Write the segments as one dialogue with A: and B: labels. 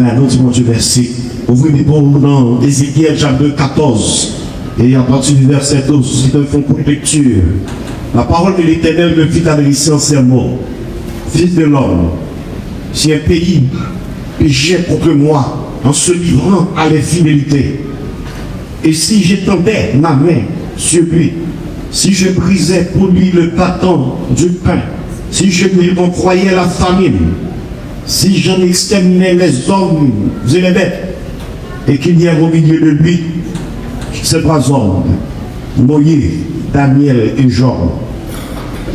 A: Amen. Nous disons Dieu merci. Ouvrez les bons dans Ézéchiel chapitre 14. Et à partir du verset 12, c'est un fond pour lecture. La parole de l'Éternel me fit adresser en ces mots. Fils de l'homme, si un pays péchait contre moi en se livrant à l'infidélité, et si j'étendais ma main sur lui, si je brisais pour lui le bâton du pain, si je lui envoyais la famine, si j'en exterminais les hommes et les bêtes, et qu'il y ait au milieu de lui ces trois hommes, Moïse, Daniel et Job,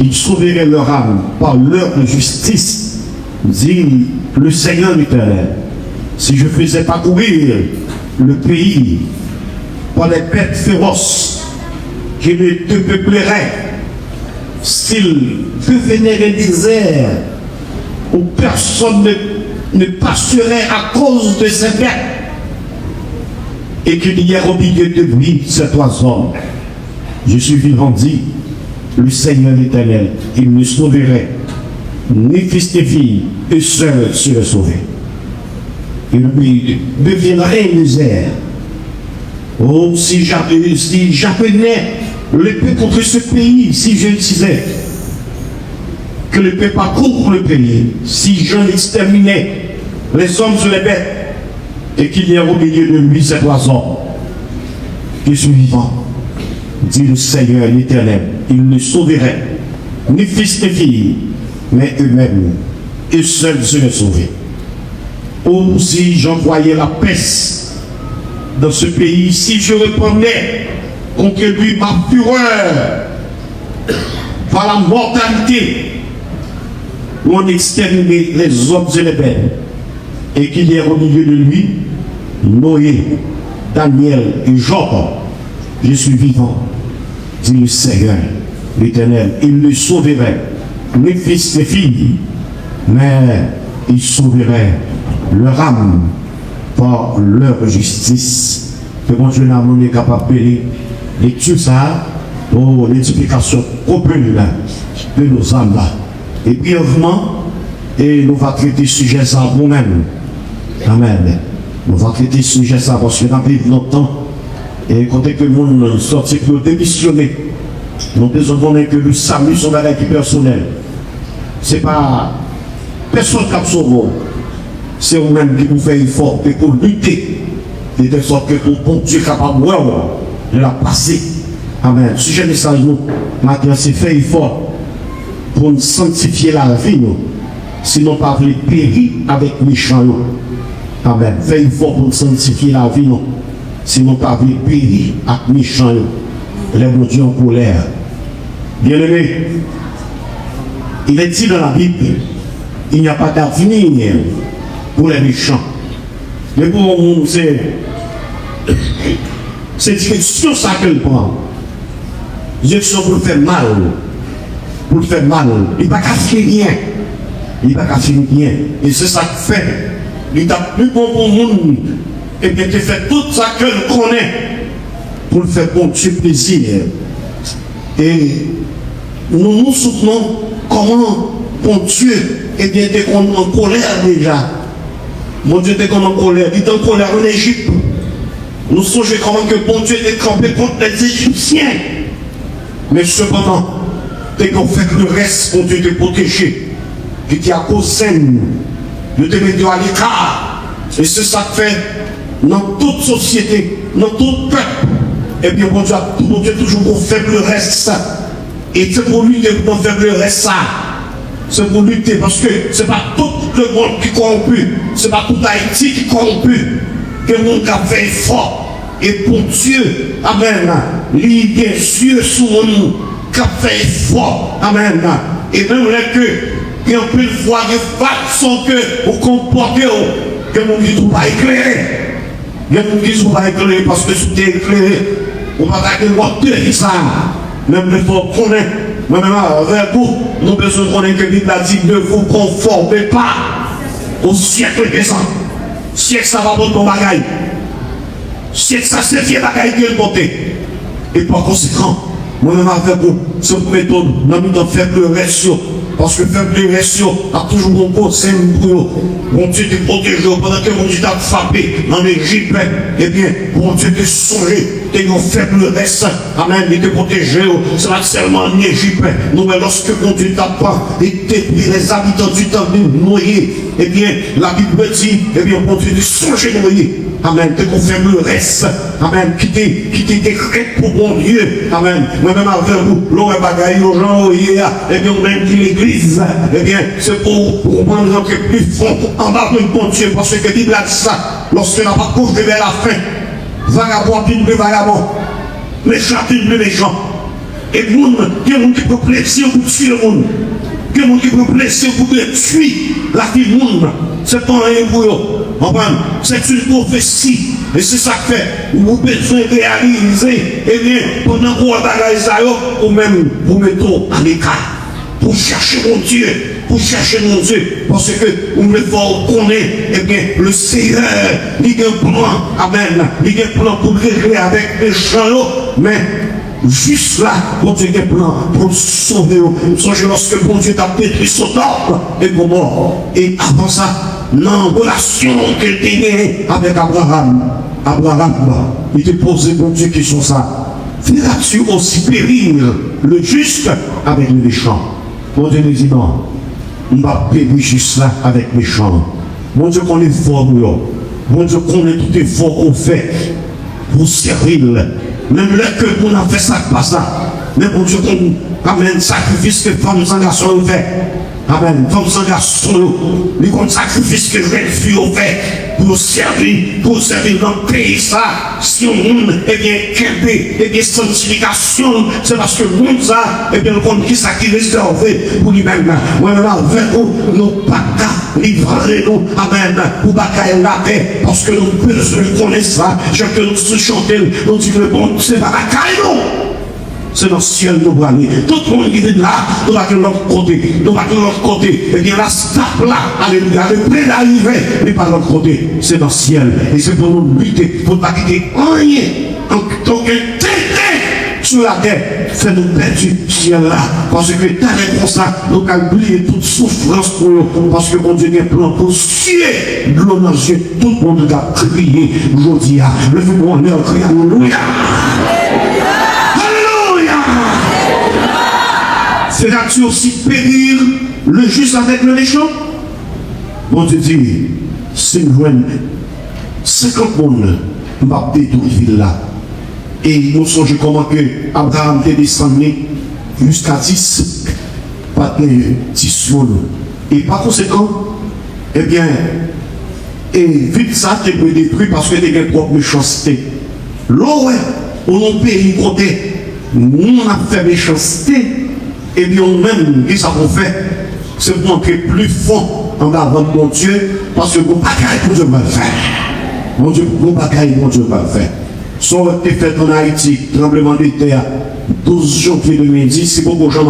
A: ils sauveraient leur âme par leur justice, dit le Seigneur l'Éternel. Si je faisais parcourir le pays par les bêtes féroces qui ne te peupleraient, s'il devenait un désert où personne ne passerait à cause de ces bêtes, et qu'il y ait au milieu de lui ces trois hommes, je suis vivant, dit le Seigneur l'Éternel, il ne sauverait ni fils ni fille, et seul serait sauvé. Il lui deviendrait une misère. Oh, si j'apprenais l'épée contre ce pays, si je disais que l'épée parcourt le pays, si j'en exterminais les hommes et les bêtes, et qu'il y ait au milieu de lui ces trois hommes, je suis vivant, dit le Seigneur l'Éternel, il ne sauverait ni fils ni fille, mais eux-mêmes, et seuls seraient sauvés. Oh, si j'envoyais la peste dans ce pays, si je répondais contre lui ma fureur par la mortalité, où on exterminait les hommes et les bêtes, et qu'il y ait au milieu de lui Noé, Daniel et Job, je suis vivant, dit le Seigneur l'Éternel, il ne sauverait ni fils ni filles, mais il sauverait leur âme par leur justice. Que mon Dieu n'a pas capable de lecture ça pour l'éducation commune de nos âmes là. Et brièvement, et nous allons traiter ce sujet ça nous-mêmes. Amen. Nous allons traiter ce sujet ça parce que nous avons vécu longtemps. Et quand que le monde sorti pour démissionner, nous devons connaître que le salut sont dans l'équipe personnelle. Ce n'est pas personne qui a sauvé. C'est vous-même qui vous fait effort pour lutter. De telle sorte que pour bon Dieu capable de la passer. Amen. Sujet message nous, maintenant c'est faire effort pour nous sanctifier la vie nous. Sinon pas les périr avec les méchants. Amen. Faire effort pour nous sanctifier la vie nous. Sinon pas les périr avec les méchants. Les bon Dieu en colère. Bien aimé, il est dit dans la Bible, il n'y a pas d'avenir pour les méchants. Mais pour nous, c'est direction ça qu'elle prend. Direction pour le faire mal. Pour le faire mal. Il n'y a pas qu'à finir rien. Il n'y a pas qu'à finir rien. Et c'est ça que fait. Il est plus bon pour le monde. Et bien, tu fais tout ça qu'elle connaît pour le faire bon Dieu plaisir. Et nous nous souvenons comment bon Dieu, eh bien, dès qu'on est en colère déjà. Mon Dieu était comme en colère. Il était en colère en Égypte. Nous songeons comment que bon Dieu était campé contre les Égyptiens. Mais cependant, dès qu'on fait le reste, bon Dieu était protégé. Il était à cause saine. Il était mis à l'écart. Et c'est ça que fait dans toute société, dans tout peuple. Et bien, bon Dieu toujours pour faire le reste ça. Et c'est pour lutter pour faire le reste ça. C'est pour lutter parce que ce n'est pas tout le monde qui est corrompu. Ce n'est pas tout Haïti qui est corrompu. Que le monde a fait fort. Et pour Dieu, amen, il y a des yeux sur nous qui a fait fort. Amen. Et même là que, il y a un peu de foi, de façon que vous comportez, que mon Dieu ne pas éclairer. Il y a mon Dieu ne pas éclairer parce que si vous êtes éclairé, on va pas de ça. Même le faut connaître. Même avec vous, nous besoin de connaître que Bible a dit ne vous conformez pas au siècle présent. Siècle ça va pour ton bagaille. Siècle ça c'est vieux bagaille qui est porté. Et par conséquent, moi-même avec vous, cette méthode, nous avons fait le reste parce que faiblesse a toujours un conseil pour eux. Bon Dieu te protège pendant que mon Dieu t'a frappé en Égypte. Eh bien, bon Dieu te songé, t'es une faiblesse. Amen, il te protège. C'est pas seulement en Égypte. Non, mais lorsque mon Dieu t'a pas et détruit les habitants du temps de noyer, eh bien, la Bible dit, eh bien, bon Dieu te songé noyer. Amen, te confirme le reste. Amen, qui t'est décret pour bon Dieu. Amen, moi-même avec vous, l'on est bagaille aux gens, eh bien, même qui l'église, eh bien, c'est pour comprendre rentrer plus fond en bas de bon Dieu, parce que la Bible a dit ça, lorsque n'a pas couché vers la fin, vagabond, plus vagabond, méchant, plus méchant, et monde, il y a monde qui peut plaisir pour tuer le monde, il y a monde qui peut plaisir pour tuer la vie du monde, c'est pas un pour eux. C'est une prophétie. Et c'est ça que fait. Vous avez besoin de réaliser. Eh bien, pendant qu'on va ou même vous mettez en écart. Pour chercher mon Dieu. Pour chercher mon Dieu. Parce que vous me faut connaître, eh bien, le Seigneur, il a un plan. Amen. Il a un plan pour régler avec les gens. Mais juste là, bon Dieu a un plan pour sauver. Songez lorsque bon Dieu t'a pétri son ordre et pour mort. Et avant ça, non, relation qu'il tenait avec Abraham. Abraham, il te posait bon Dieu question ça. Feras-tu aussi périr le juste avec le méchant? Mon Dieu nous dit non. On va périr juste là avec le méchant. Mon Dieu qu'on est fort, mon Dieu qu'on est tout effort qu'on fait pour servir. Même là que on a fait ça, pas ça. Mais mon Dieu qu'on amène sacrifice que femmes sans garçons ont fait. Amen. Comme ça, garçon, les grands sacrifices que les filles ont fait pour servir dans le pays, ça, si on monde, eh bien, quimper, eh bien, sanctification, c'est parce que le monde, ça, eh bien, le monde qui ça qui réservé pour lui-même. Moi-même, avec nous, nous pas qu'à livrer, nous, amen, pour pas qu'à la paix, parce que nous besoin de connaître ça, j'ai que nous se chanter, nous disons, le bon, c'est pas la caille, non. C'est dans le ciel nous va aller. Tout le monde qui est là, nous va de l'autre côté. Nous va de l'autre côté. Et bien la stape là, alléluia, le près d'arriver, mais pas de l'autre côté. C'est dans le ciel. Et c'est pour nous lutter, pour ne pas quitter rien. En tant que tété sur la terre, c'est nous perdre ciel là. Parce que t'as comme ça, nous avons oublié toute souffrance pour nous. Parce que mon Dieu a un plan pour suer de l'eau dans les yeux. Tout le monde a crié. Aujourd'hui, levez-moi en l'air, criez alléluia. Feras-tu aussi périr le juste avec le méchant? Bon Dieu dit, c'est une journée, 50 personnes va détruire la ville là. Et nous songeons comment que Abraham est descendu jusqu'à 10, pas de 10 personnes. Et par conséquent, eh bien, et vite ça, tu peux détruire parce que tu as une propre méchanceté. Là, ouais, on a pays côté, on a fait méchanceté. Et bien, même, qu'est-ce qu'on fait? C'est pour entrer plus fort en avant de mon Dieu, parce que mon bagaille, mon Dieu va le faire. Mon Dieu, mon bagaille, mon Dieu va le faire. Soit tu fait en Haïti, tremblement de terre, 12 janvier 2010, c'est beaucoup de gens.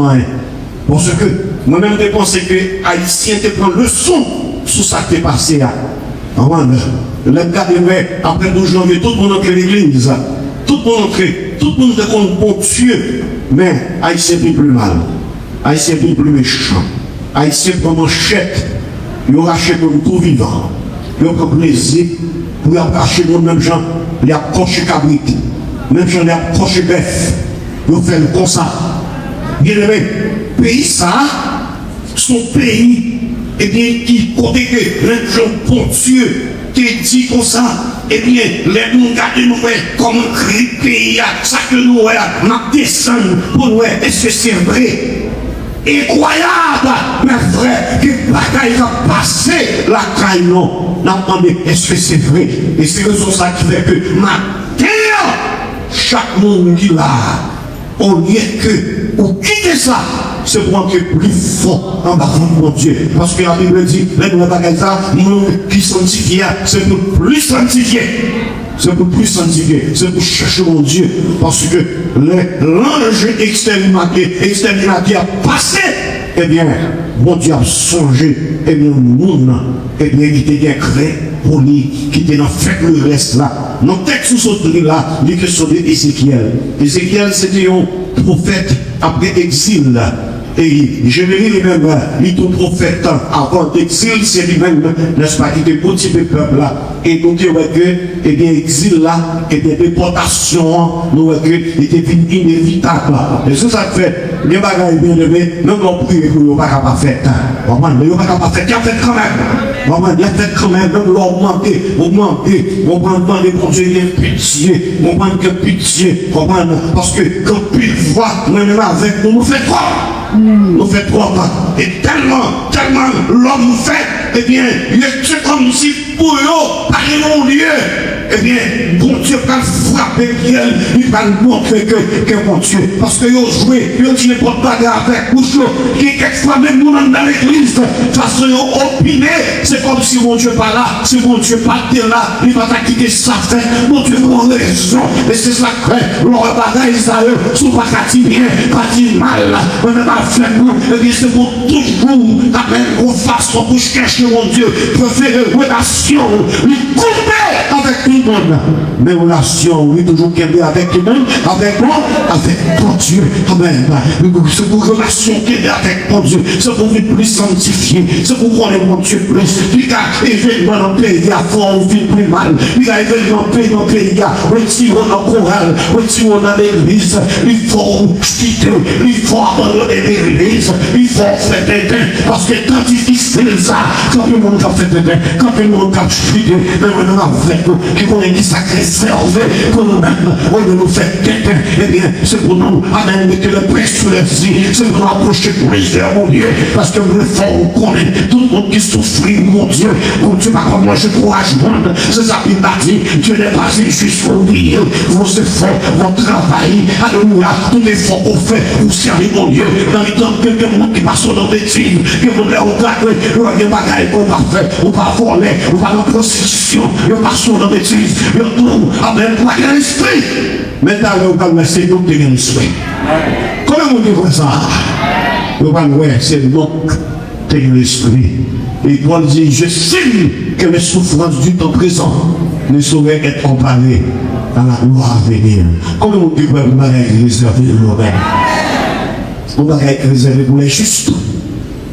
A: Parce que moi-même, je pense que les Haïtiens te prennent leçon sur ça qui est passé. Le gars après 12 janvier, tout le monde entre l'église. Tout le monde entre, tout le monde est contre bon Dieu. Mais Haïtien est plus mal. Haïtien est plus méchant. Haïtien prend manchette. Il rachète comme tout vivant. Il prend plaisir pour arracher le même gens. Il accroche cabrit. Même gens, il accroche bœuf. Il fait comme ça. Bien aimé, pays ça, son pays, eh bien, qui côté que les gens pour Dieu, qui dit comme ça, eh bien, les gens regardent nous comme un cri pays, ça que nous descendons pour nous, est-ce que c'est vrai? Incroyable, mes frères, que bataille va passer la caille, non. Est-ce que c'est vrai? Et c'est raison ça qui fait que ma terre, chaque monde qui l'a, au lieu que, ou quitter ça, c'est pour entrer plus fort en bas de mon Dieu. Parce que la Bible dit, les gens qui sanctifient, c'est pour plus sanctifier. C'est pour plus sanctifier, c'est pour chercher mon Dieu. Parce que l'ange exterminaté a passé. Eh bien, mon Dieu a songé, eh bien, le monde, eh bien, il était bien créé pour lui, qui était dans le reste là. Nos textes sont là, les questions d'Ézéchiel. Ézéchiel, c'était un prophète après exil. Et Jérémie lui-même, il tout prophète avant d'exil, c'est lui-même, n'est-ce pas, qui était petit peuple là. Et nous disons que, eh bien, exil là, et bien, déportation, nous voyons qu'il était inévitable. Et ça, ça fait, les bagages bien levés, même on prie pour nous, pas capable de faire. Mais on pas capable de faire, il y a fait quand même. Il y a fait quand même, même l'on augmenter, on va demander pour Dieu, il y a pitié, on va demander pitié, parce que quand puis voit, même avec nous, nous fait quoi? Nous fait trop pas. Et tellement l'homme nous fait, eh bien, c'est comme si pour eux, par un lieu, eh bien, bon Dieu va frapper Pierre, il va nous montrer que bon Dieu, parce que ils joué, ils ont dit n'importe quoi avec vous, qui est quelquefois même nous dans l'église, de toute façon, ils opinent, c'est comme si mon Dieu pas là, si mon Dieu pas là, il va quitter sa fête, mon Dieu a raison, et c'est ça que leur bagaille, ça eux, sont pas qu'à dire bien, pas dire mal, on ne va faire nous, et bien c'est pour toujours, la même façon pour chercher mon Dieu, préférer relation, lui couper avec tout le monde. Mais relation, oui, toujours qu'elle est avec tout le monde, avec moi, avec ton Dieu. Amen. C'est pour relation qu'elle est avec mon Dieu. C'est pour vivre plus sanctifié. C'est pour connaître mon Dieu plus. Il y a événement dans le pays, il y a fort, on vit plus mal. Il y a événement dans le pays, il y a retirons dans le choral, retirons dans l'église. Il faut quitter, il faut abandonner l'église. Il faut faire des dents. Parce que quand difficile ça, quand le monde a fait des dents, quand le monde a chuté, mais on a avec nous, qui qu'on est ça réservé pour nous-mêmes, on nous fait des dents. Eh bien, c'est pour nous, amen, mettez le prix sur les yeux, c'est pour nous approcher plaisir, mon Dieu, parce que nous le faisons connaître tout le monde qui souffre, mon Dieu, pas comme moi, je pourrais joindre, c'est ça qu'il m'a dit, Dieu n'est pas juste pour oublier vos efforts, votre travail, alléluia, tout l'effort qu'on fait pour servir mon Dieu, dans les temps que quelqu'un qui passe dans des signes, que vous voulez regarder, il y a des bagailles qu'on va faire, on va voler, on va dans la prostitution, il passe dans des signes, il y a tout, amen, pour la l'esprit. Maintenant, on va laisser nous de l'esprit. Comment on dit ça? On va voir, c'est donc de l'esprit. Et Paul dit, je sais que les souffrances du temps présent ne sauraient être comparées à la gloire à venir. Comment on dit que vous m'avez réservé vous-même? Vous m'avez réservé pour les justes.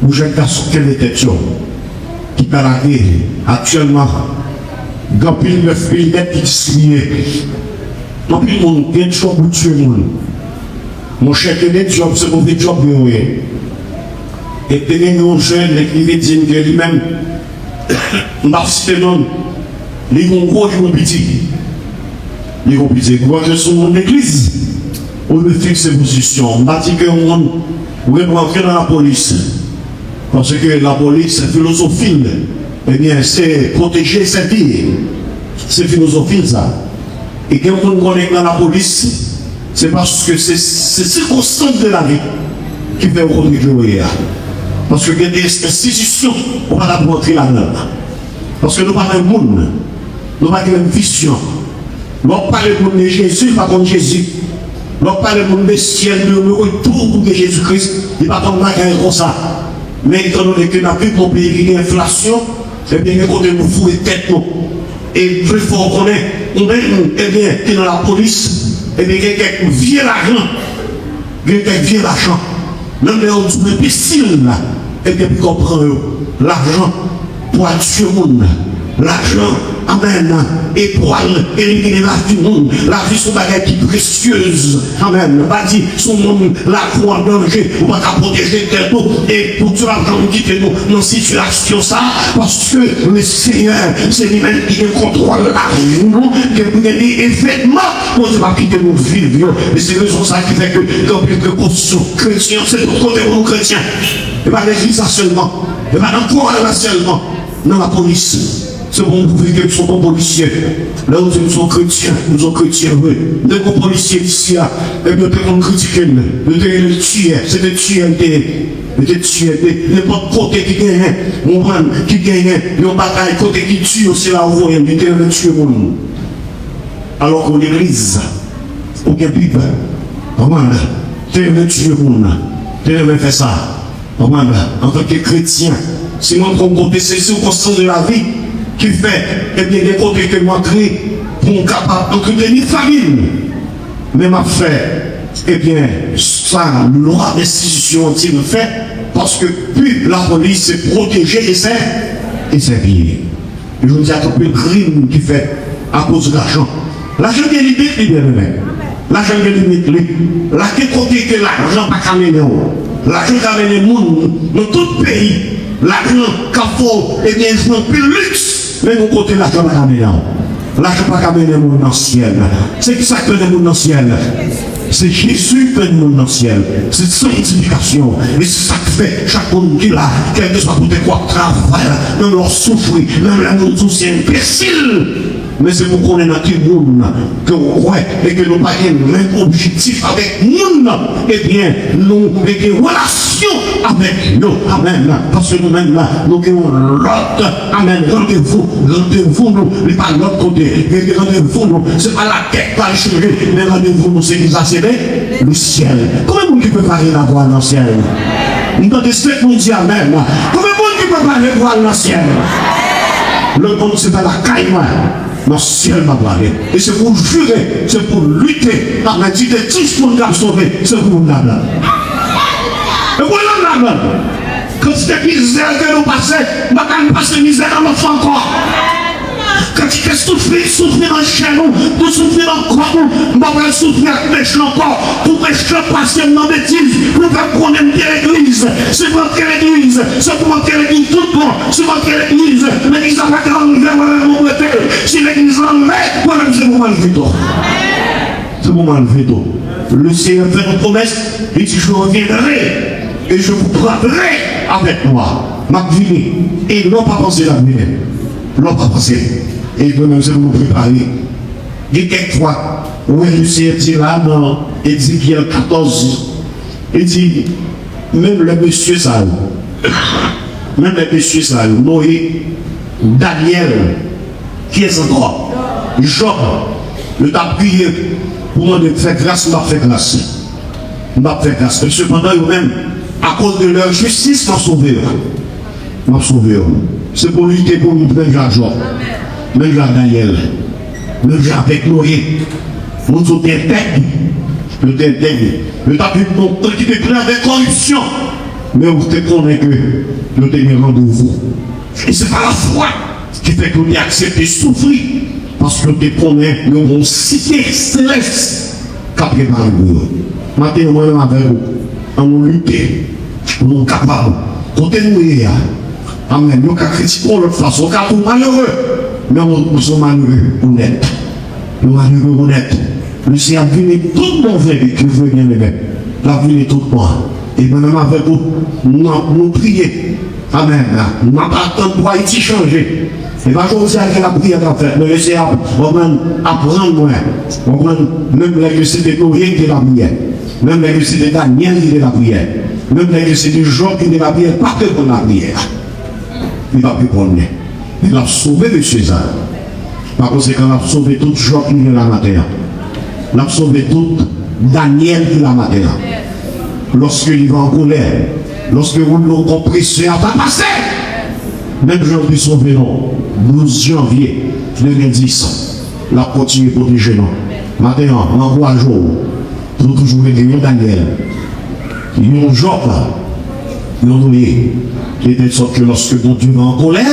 A: Vous jeunes garçons, quel était ce qui paradait actuellement dans pile de pays qui discriminent. Dans pile monde, il y a des choses pour tuer le monde. Mon cher, quel job, c'est mauvais job, oui. Et puis, un jeune qui veut dire que lui-même, parce que non, les gros, ils vont petit. Ils vont petit. Moi, je suis mon église. On me fixe ses positions. On m'a dit que on va rentrer dans la police. Parce que la police, c'est philosophile. Eh bien, c'est protéger sa vie. C'est philosophile, ça. Et quand on connaît dans la police, c'est parce que c'est circonstance de la vie qui fait protéger. Parce que il y a des institutions, on va la montrer là-dedans. Parce que nous parlons de monde, nous parlons de vision. Nous parlons de Jésus, pas comme Jésus. Nous parlons de ciel, de retour de Jésus-Christ, il ne va pas comme ça. Mais étant donné que nous avons vu pour pays qui a inflation, eh bien, quand nous fouillons tête, et plus fort qu'on est, on est, eh bien, qui est dans la police, eh bien, quelqu'un vient l'argent, quelqu'un vient l'argent. Même les autres imbéciles, là, et bien, puis comprendre l'argent pour tuer le monde. L'argent, amen, et pour éliminer la vie du monde. La vie, c'est une baguette qui est précieuse. Amen. On va dire, son monde, la foi en danger, on va protéger tel tout. Et pour tout l'argent, nous quitter nous dans une situation ça, parce que le Seigneur, c'est lui-même qui contrôle l'argent, qui a des événements, on ne va quitter nos vies. Mais c'est raison ça qui fait que, dans plus de construction chrétien, c'est pour côté aux chrétiens. Et pas l'église seulement, et pas dans le courant seulement, dans la police. C'est bon pour dire que nous sommes policiers. Là où nous sommes chrétiens, nous sommes chrétiens, oui. Dès qu'on est policier ici, et bien, on critique, nous devons le tuer, c'est le tuer, n'importe côté qui gagne, qui gagne, nos batailles, côté qui tue, c'est là où on est, nous devons le tuer. Alors qu'en église, aucun Bible, nous devons le tuer, nous devons faire ça. En tant que chrétien, si nous avons côté, c'est le constant de la vie. Qui fait, eh bien, des côtés que moi crée pour capable d'entretenir une famille. Mais ma frère, eh bien, ça, loi d'institution anti le fait, parce que plus la police s'est protégée et c'est pillé. Je vous dis à tout le crime qui fait à cause de l'argent. L'argent est limité, bien aimé. L'argent est limité. La côté que l'argent n'a pas amené. L'argent a amené le monde dans tout le pays. L'argent qu'a fait, eh bien, c'est plus luxe. Mais mon côté, l'argent n'a pas amené. L'argent n'a pas amené le monde dans le ciel. C'est ça que le monde dans le ciel. C'est Jésus qui est le monde dans le ciel. C'est sanctification. Et c'est ça que fait chaque monde qui est là, quel que soit pour quoi travail, même leur souffrir, même la nous tous c'est imbécile. Mais c'est pour qu'on ait notre monde, que vous croyez, et que nous n'avons pas le même objectif avec nous, et bien, nous avons des relations avec nous. Amen. Parce que nous-mêmes, là, nous avons l'autre. Amen. Rendez-vous, nous, n'est pas l'autre côté. Rendez-vous, nous, c'est pas la tête qui va changer, mais rendez-vous, nous, c'est qui va céder le ciel. Comment vous pouvez parler la voix dans le ciel? Nous avons des sept nous dit Amen. Comment vous pouvez parler la voix dans le ciel? Le monde, c'est pas la caille, dans le ciel m'a parlé. Et c'est pour jurer, c'est pour lutter. Amen. Si t'es 10 monde qui a sauvé, c'est pour nous là. Et pour nous là. Quand c'était misère que nous passons, nous ne passons pas misère à notre encore. Quand tu fais souffrir dans le chaînon, pour souffrir dans le corps, nous ne souffrir avec les gens encore, pour prêcher passer dans les bêtises, pour faire connaître l'église. C'est pour que l'église, c'est pour que l'église tout le monde, c'est pour que l'église n'a pas enlevé, mon côté. Si l'église enlève, moi-même c'est pour m'enlever tout. C'est pour m'enlever tout. Le Seigneur fait une promesse, il dit je reviendrai et je vous prendrai avec moi. Ma vie, et non pas penser la vie. Non pas penser. Et nous allons nous préparer. Il y a quelquefois, où le Seigneur dit là dans Ézéchiel 14, il dit, même le monsieur sale, Noé, Daniel, qui est encore, Job, le t'a prié pour me faire grâce, m'a fait grâce. M'a fait grâce. Et cependant, eux-mêmes, à cause de leur justice, m'a sauvé. M'a sauvé. C'est pour lutter pour nous, même Jean-Job, même Jean-Daniel, même Jean avec Noé. Nous sommes des têtes. Le t'as pu montrer qu'il est plein de corruption. Mais vous te connaissez que nous tenons rendez-vous. Et c'est pas la foi qui fait que nous acceptons de souffrir. Parce que nous connaissons une cité céleste qui a préparé nous. Maintenant, moi-même avec vous, on nous lutte, nous sommes capables. Côté nous, amen. Nous avons critiqué de l'autre façon, car nous sommes malheureux. Mais nous sommes malheureux, honnêtes. Nous sommes malheureux, honnêtes. Le Seigneur a vu tout mauvais que je veux bien aimer. La vie est toute noire. Et même avec vous, nous prions. Amen. Nous n'avons pas attendre pour Haïti changer. Et pas chose à la prière en fait. Mais le Seigneur apprendre moins. Même l'église de Noé qui est la prière. Même l'église de Daniel qui est la prière. Même l'église de Job qui est la prière. Pas que pour la prière. Il va plus prendre. Il a sauvé le César. Par conséquent, il a sauvé tout Job qui est la matière. Il a sauvé tout Daniel qui est la matière. Lorsqu'il va en colère, lorsque vous l'avez compris, ça va passer. Même janvier sauvé, non. 12 janvier 2010, la continue protéger nous. Maintenant, en 3 jours, nous toujours les Daniel. Il y a un jour là, il y a un qui était de sorte que lorsque mon Dieu va en colère,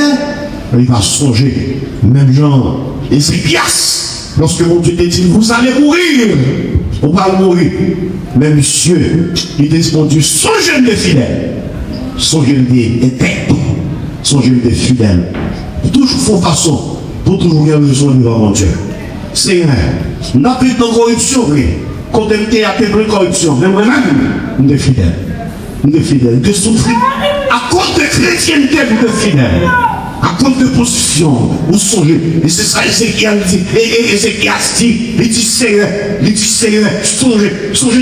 A: il va songer. Même Jean, Ézéchias, lorsque mon Dieu dit, vous allez mourir. On va mourir. Mais monsieur, il dit, mon Dieu, songez des fidèles. Songez des têtes. Songez des fidèles. Toujours font façon. Pour toujours bien besoin de mon Dieu. Seigneur, n'a plus de corruption, oui. Quand on était à peu de corruption, mais moi-même, nous sommes fidèles. Nous sommes fidèles. De souffrir à cause de chrétienté, nous sommes fidèles. À cause de position, vous songez. Et c'est ça, Ézéchiel dit. Et Ézéchiel dit, Seigneur, songez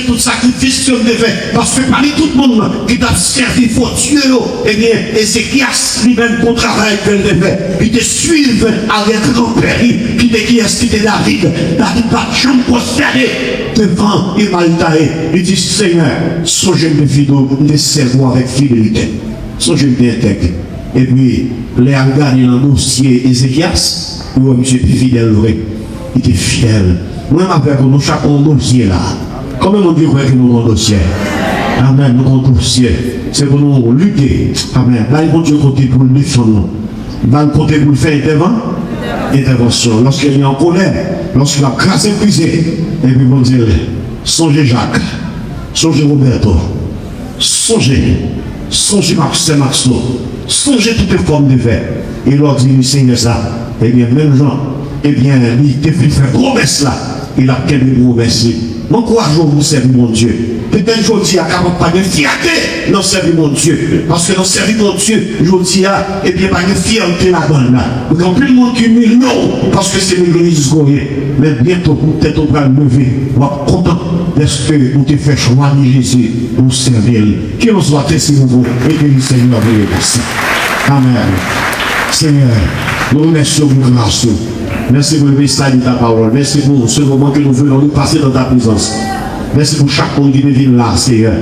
A: tout sacrifice que vous avez fait. Parce que parmi tout le monde qui t'a servi pour Dieu, eh bien, Ézéchiel lui-même pour travail que vous avez fait. Il te suit avec grand-père, qui était David. David va jamais prosterner devant Imaltae. Il dit, Seigneur, songez mes vidéos, laissez-moi avec fidélité. Songez mes intègres. Et puis, les a gagné dans le dossier Ézéchias, où monsieur était fidèle vrai. Il était fidèle. Moi, avec nous, chaque dossier là. Comment on dit que nous sommes au ciel? Amen, nous sommes au ciel. C'est pour nous lutter. Amen. Là, il faut Dieu côté pour nous défendre. Dans le côté pour faire intervention. Lorsqu'il est en colère, lorsqu'il a crassé, brisé, et puis bon Dieu, songez Jacques, songez Roberto, songez Marcel Maxo, songez toutes les formes de verre. Et leur dit, Seigneur, ça, eh bien, même Jean, eh bien, il te fait faire promesse là, il a quelle promesse. Mon courage, vous servir mon Dieu. Peut-être que je dis à capable pas de fierté dans servir mon Dieu. Parce que dans servir mon Dieu, je dis à, eh bien, pas de fierté là-dedans. Donc, en plus, le monde qui me non, parce que c'est l'église gourée. Mais bientôt, peut-être on va lever, on va être content d'être que vous te fait choix de Jésus pour servir. Que l'on soit très nouveau et que le Seigneur veille aussi. Amen. Seigneur, nous remercions pour grâce. Merci pour le message de ta parole. Merci pour ce moment que nous venons nous passer dans ta présence. Merci pour chaque monde qui vient là, Seigneur.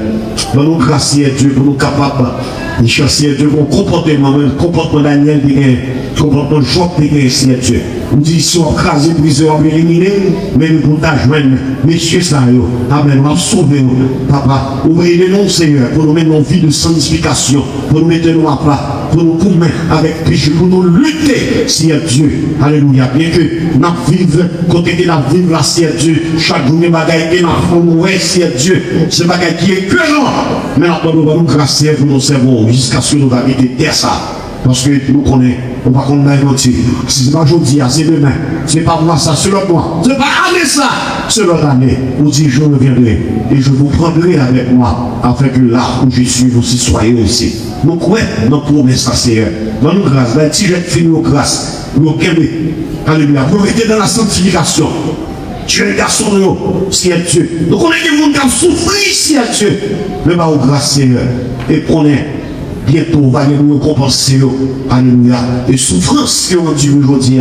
A: Donne-nous grâce, Dieu, pour nous capables de chercher Dieu, pour comportement, comportement Daniel, comportement Job, Seigneur Dieu. Nous disons, craser, briser, éliminer, mais nous pour t'ajoindre, messieurs, ça, amen, nous sauver, papa. Ouvrez les noms, Seigneur, pour nous mettre en vie de sanctification, pour nous mettre nous à plat, pour nous commettre avec péché, pour nous lutter, Seigneur Dieu. Alléluia. Bien que nous vivons, côté de la vivre, là, Seigneur Dieu, chaque journée, bagaille que nous faisons, ouais, Seigneur Dieu, c'est bagaille qui est que non. Mais nous allons nous grâcer pour nos cerveaux, jusqu'à ce que nous allons quitter ça. Parce que nous connaissons, on va connaître. Si c'est pas aujourd'hui, c'est demain. C'est pas moi ça, c'est l'autre moi. C'est pas année ça, c'est l'autre année. Vous dites, je reviendrai et je vous prendrai avec moi, afin que là où je suis, vous y soyez aussi. Nous croyons dans nos promesses, Seigneur. Dans nos grâces, dans si j'ai fini nos grâces, nous sommes, alléluia, vous mettez dans la sanctification. Tu es le garçon de nous, Seigneur Dieu. Donc on est des gens qui ont souffert, Seigneur Dieu. Mais par grâce, Seigneur, et prenez. Bientôt, on va nous récompenser, alléluia, et souffrance qu'on a dit aujourd'hui,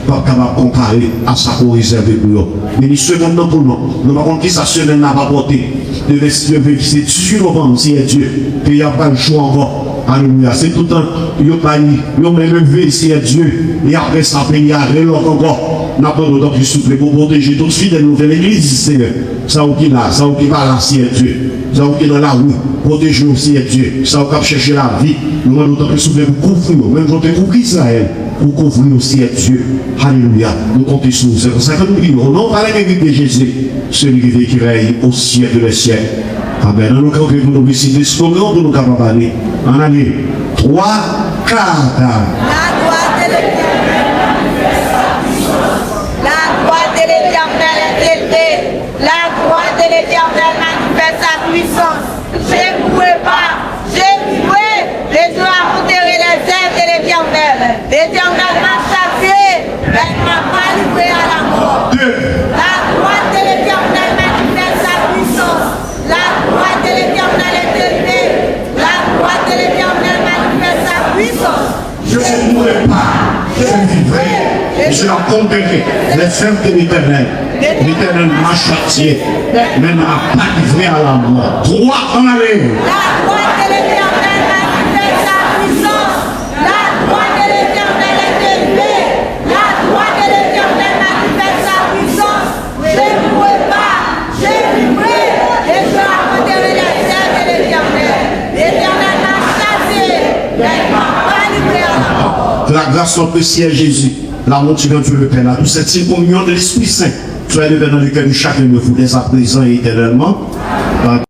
A: pas capable de comparer à ça qu'on réserve pour nous. Mais les semaines pour nous, nous avons dit ça semaine n'a pas porté. C'est 18 novembre, c'est Dieu, et il n'y a pas le choix encore. Alléluia, c'est tout le temps, il n'y a pas levé, c'est Dieu, et après ça, il y a rien encore. N'a pas d'autant plus souffler pour protéger tous les fidèles de l'église, Seigneur. Ça qui là, ça qui va là, c'est Dieu. Ça qui est dans la rue, protéger aussi Dieu. Ça qui chercher la vie, nous avons d'autant plus souffler pour couvrir, même quand on couvre Israël, pour couvrir aussi Dieu. Alléluia, nous comptons sur nous. C'est pour ça que nous disons, non pas l'église de Jésus, celui qui règne au siècle de siècle. Amen. Nous avons que nous visiter ce moment pour nous capables d'aller. En année 3, 4.
B: L'Éternel m'a chassé, mais il m'a pas livré à la mort. La droite de l'Éternel manifeste sa puissance. La droite de l'Éternel est élevée. La droite de l'Éternel manifeste sa puissance.
A: Je ne mourrai pas, je vivrai, et je accomplirai les fers de l'Éternel. L'Éternel m'a châtié, mais ne m'a pas livré à la mort. Droit en aller.
B: La droite de l'Éternel manifeste sa puissance. La droite de l'Éternel est élevée. La droite de l'Éternel manifeste sa puissance. Je ne mourrai pas, je vivrai, et je raconterai les œuvres de l'Éternel. L'Éternel m'a chassé, mais il m'a pas livré à la mort.
A: La grâce de Seigneur Jésus, l'amour de Dieu le Père, toute cette communion de l'Esprit Saint, soyez dans le cœur de chacun de vous, dès à présent et éternellement.